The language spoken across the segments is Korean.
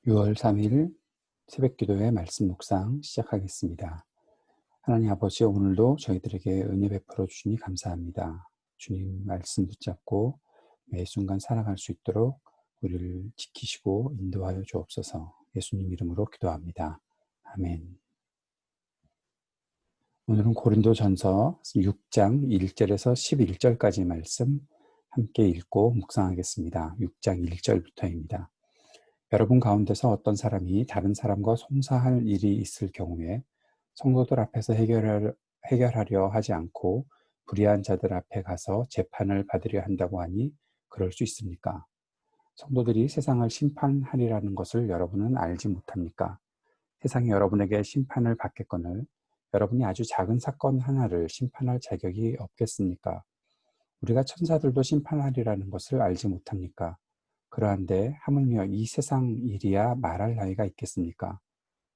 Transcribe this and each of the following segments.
6월 3일 새벽기도의 말씀 묵상 시작하겠습니다. 하나님 아버지, 오늘도 저희들에게 은혜 베풀어 주시니 감사합니다. 주님 말씀 붙잡고 매 순간 살아갈 수 있도록 우리를 지키시고 인도하여 주옵소서. 예수님 이름으로 기도합니다. 아멘. 오늘은 고린도전서 6장 1절에서 11절까지 말씀 함께 읽고 묵상하겠습니다. 6장 1절부터입니다. 여러분 가운데서 어떤 사람이 다른 사람과 송사할 일이 있을 경우에 성도들 앞에서 해결하려 하지 않고 불의한 자들 앞에 가서 재판을 받으려 한다고 하니 그럴 수 있습니까? 성도들이 세상을 심판하리라는 것을 여러분은 알지 못합니까? 세상이 여러분에게 심판을 받겠거늘 여러분이 아주 작은 사건 하나를 심판할 자격이 없겠습니까? 우리가 천사들도 심판하리라는 것을 알지 못합니까? 그러한데 하물며 이 세상 일이야 말할 나위가 있겠습니까?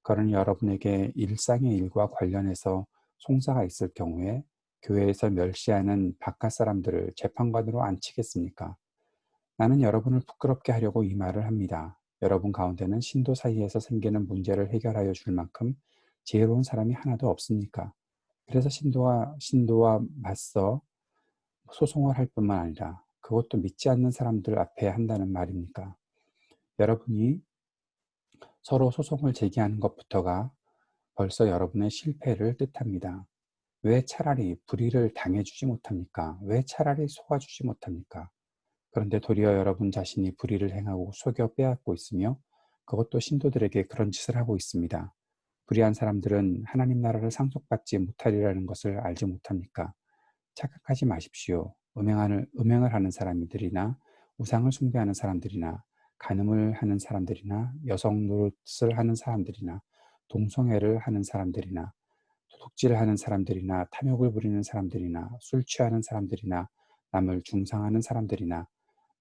그러니 여러분에게 일상의 일과 관련해서 송사가 있을 경우에 교회에서 멸시하는 바깥 사람들을 재판관으로 앉히겠습니까? 나는 여러분을 부끄럽게 하려고 이 말을 합니다. 여러분 가운데는 신도 사이에서 생기는 문제를 해결하여 줄 만큼 지혜로운 사람이 하나도 없습니까? 그래서 신도와 맞서 소송을 할 뿐만 아니라 그것도 믿지 않는 사람들 앞에 한다는 말입니까? 여러분이 서로 소송을 제기하는 것부터가 벌써 여러분의 실패를 뜻합니다. 왜 차라리 불의를 당해주지 못합니까? 왜 차라리 속아주지 못합니까? 그런데 도리어 여러분 자신이 불의를 행하고 속여 빼앗고 있으며 그것도 신도들에게 그런 짓을 하고 있습니다. 불의한 사람들은 하나님 나라를 상속받지 못하리라는 것을 알지 못합니까? 착각하지 마십시오. 음행을 하는 사람들이나 우상을 숭배하는 사람들이나 간음을 하는 사람들이나 여성 노릇을 하는 사람들이나 동성애를 하는 사람들이나 도둑질을 하는 사람들이나 탐욕을 부리는 사람들이나 술 취하는 사람들이나 남을 중상하는 사람들이나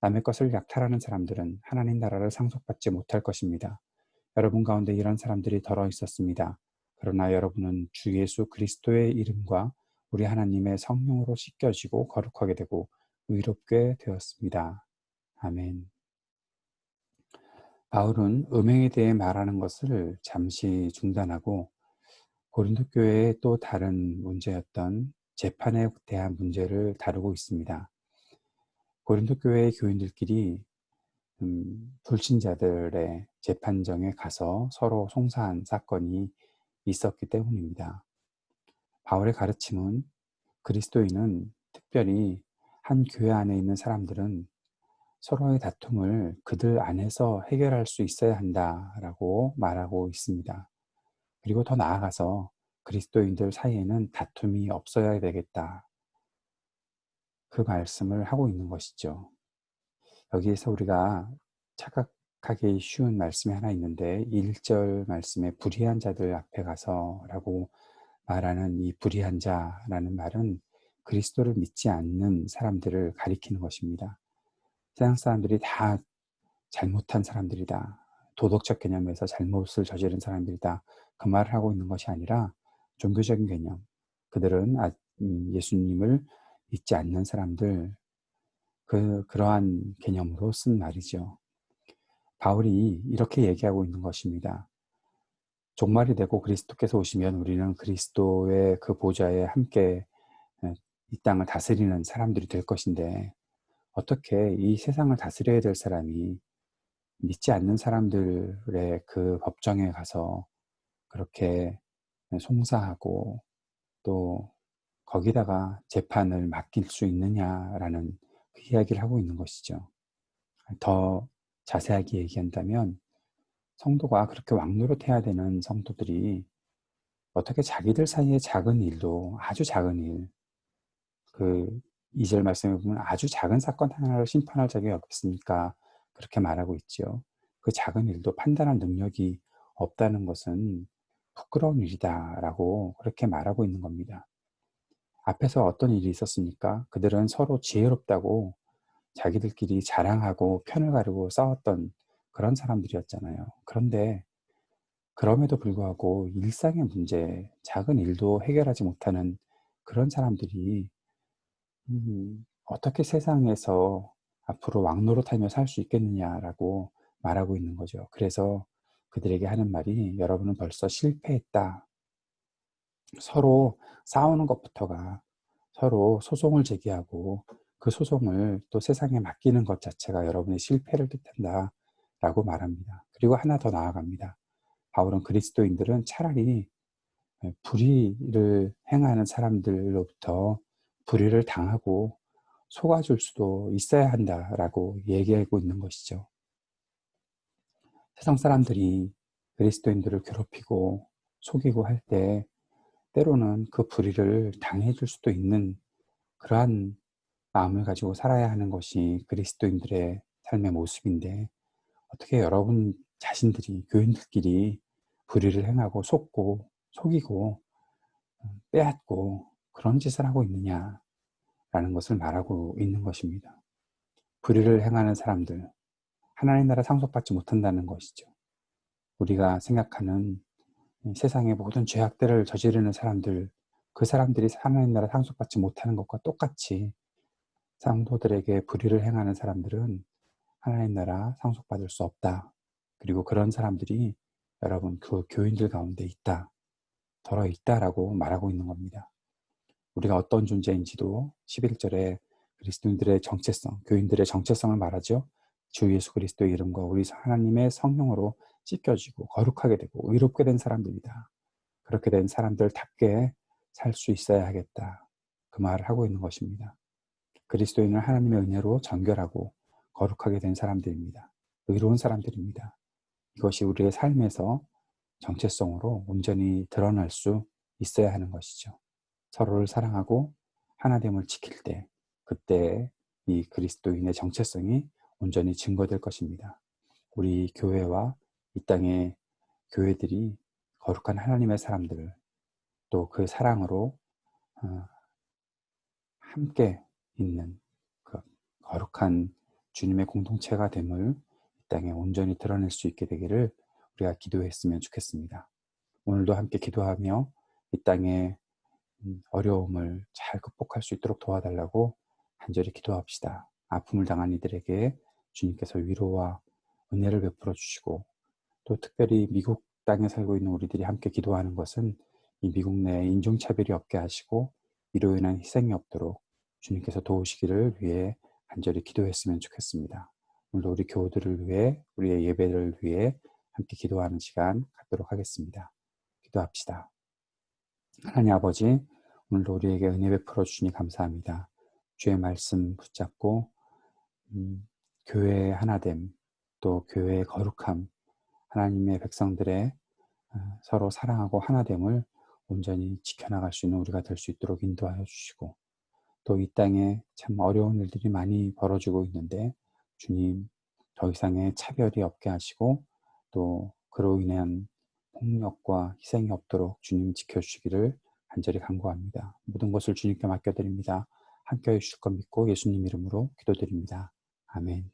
남의 것을 약탈하는 사람들은 하나님 나라를 상속받지 못할 것입니다. 여러분 가운데 이런 사람들이 덜어 있었습니다. 그러나 여러분은 주 예수 그리스도의 이름과 우리 하나님의 성령으로 씻겨지고 거룩하게 되고 의롭게 되었습니다. 아멘. 바울은 음행에 대해 말하는 것을 잠시 중단하고 고린도 교회의 또 다른 문제였던 재판에 대한 문제를 다루고 있습니다. 고린도 교회의 교인들끼리 불신자들의 재판정에 가서 서로 송사한 사건이 있었기 때문입니다. 바울의 가르침은 그리스도인은 특별히 한 교회 안에 있는 사람들은 서로의 다툼을 그들 안에서 해결할 수 있어야 한다라고 말하고 있습니다. 그리고 더 나아가서 그리스도인들 사이에는 다툼이 없어야 되겠다. 그 말씀을 하고 있는 것이죠. 여기에서 우리가 착각하기 쉬운 말씀이 하나 있는데 1절 말씀에 불의한 자들 앞에 가서 라고 말하는 이 불의한 자라는 말은 그리스도를 믿지 않는 사람들을 가리키는 것입니다. 세상 사람들이 다 잘못한 사람들이다. 도덕적 개념에서 잘못을 저지른 사람들이다. 그 말을 하고 있는 것이 아니라 종교적인 개념. 그들은 예수님을 믿지 않는 사람들, 그러한 개념으로 쓴 말이죠. 바울이 이렇게 얘기하고 있는 것입니다. 종말이 되고 그리스도께서 오시면 우리는 그리스도의 그 보좌에 함께 이 땅을 다스리는 사람들이 될 것인데 어떻게 이 세상을 다스려야 될 사람이 믿지 않는 사람들의 그 법정에 가서 그렇게 송사하고 또 거기다가 재판을 맡길 수 있느냐라는 그 이야기를 하고 있는 것이죠. 더 자세하게 얘기한다면 성도가 그렇게 왕노릇해야 되는 성도들이 어떻게 자기들 사이의 작은 일도 아주 작은 일, 그 2절 말씀에 보면 아주 작은 사건 하나를 심판할 자격이 없겠습니까? 그렇게 말하고 있죠. 그 작은 일도 판단할 능력이 없다는 것은 부끄러운 일이다라고 그렇게 말하고 있는 겁니다. 앞에서 어떤 일이 있었습니까? 그들은 서로 지혜롭다고 자기들끼리 자랑하고 편을 가르고 싸웠던 그런 사람들이었잖아요. 그런데 그럼에도 불구하고 일상의 문제, 작은 일도 해결하지 못하는 그런 사람들이 어떻게 세상에서 앞으로 왕노릇하며 살 수 있겠느냐라고 말하고 있는 거죠. 그래서 그들에게 하는 말이 여러분은 벌써 실패했다. 서로 싸우는 것부터가 서로 소송을 제기하고 그 소송을 또 세상에 맡기는 것 자체가 여러분의 실패를 뜻한다 라고 말합니다. 그리고 하나 더 나아갑니다. 바울은 그리스도인들은 차라리 불의를 행하는 사람들로부터 불의를 당하고 속아줄 수도 있어야 한다라고 얘기하고 있는 것이죠. 세상 사람들이 그리스도인들을 괴롭히고 속이고 할 때 때로는 그 불의를 당해줄 수도 있는 그러한 마음을 가지고 살아야 하는 것이 그리스도인들의 삶의 모습인데 어떻게 여러분 자신들이 교인들끼리 불의를 행하고 속고 속이고 빼앗고 그런 짓을 하고 있느냐라는 것을 말하고 있는 것입니다. 불의를 행하는 사람들, 하나님 나라 상속받지 못한다는 것이죠. 우리가 생각하는 세상의 모든 죄악들을 저지르는 사람들, 그 사람들이 하나님 나라 상속받지 못하는 것과 똑같이 성도들에게 불의를 행하는 사람들은 하나님 나라 상속받을 수 없다. 그리고 그런 사람들이 여러분 그 교인들 가운데 있다. 더러 있다라고 말하고 있는 겁니다. 우리가 어떤 존재인지도 11절에 그리스도인들의 정체성, 교인들의 정체성을 말하죠. 주 예수 그리스도의 이름과 우리 하나님의 성령으로 씻겨지고 거룩하게 되고 의롭게 된 사람들이다. 그렇게 된 사람들답게 살 수 있어야 하겠다. 그 말을 하고 있는 것입니다. 그리스도인은 하나님의 은혜로 정결하고 거룩하게 된 사람들입니다. 의로운 사람들입니다. 이것이 우리의 삶에서 정체성으로 온전히 드러날 수 있어야 하는 것이죠. 서로를 사랑하고 하나됨을 지킬 때, 그때 이 그리스도인의 정체성이 온전히 증거될 것입니다. 우리 교회와 이 땅의 교회들이 거룩한 하나님의 사람들, 또 그 사랑으로 함께 있는 그 거룩한 주님의 공동체가 됨을 이 땅에 온전히 드러낼 수 있게 되기를 우리가 기도했으면 좋겠습니다. 오늘도 함께 기도하며 이 땅의 어려움을 잘 극복할 수 있도록 도와달라고 간절히 기도합시다. 아픔을 당한 이들에게 주님께서 위로와 은혜를 베풀어 주시고 또 특별히 미국 땅에 살고 있는 우리들이 함께 기도하는 것은 이 미국 내에 인종차별이 없게 하시고 이로 인한 희생이 없도록 주님께서 도우시기를 위해 간절히 기도했으면 좋겠습니다. 오늘도 우리 교우들을 위해 우리의 예배를 위해 함께 기도하는 시간 갖도록 하겠습니다. 기도합시다. 하나님 아버지, 오늘도 우리에게 은혜 베풀어 주시니 감사합니다. 주의 말씀 붙잡고 교회의 하나됨, 또 교회의 거룩함, 하나님의 백성들의 서로 사랑하고 하나됨을 온전히 지켜나갈 수 있는 우리가 될 수 있도록 인도하여 주시고 또 이 땅에 참 어려운 일들이 많이 벌어지고 있는데 주님 더 이상의 차별이 없게 하시고 또 그로 인한 폭력과 희생이 없도록 주님 지켜주시기를 간절히 간구합니다. 모든 것을 주님께 맡겨드립니다. 함께해 주실 것 믿고 예수님 이름으로 기도드립니다. 아멘.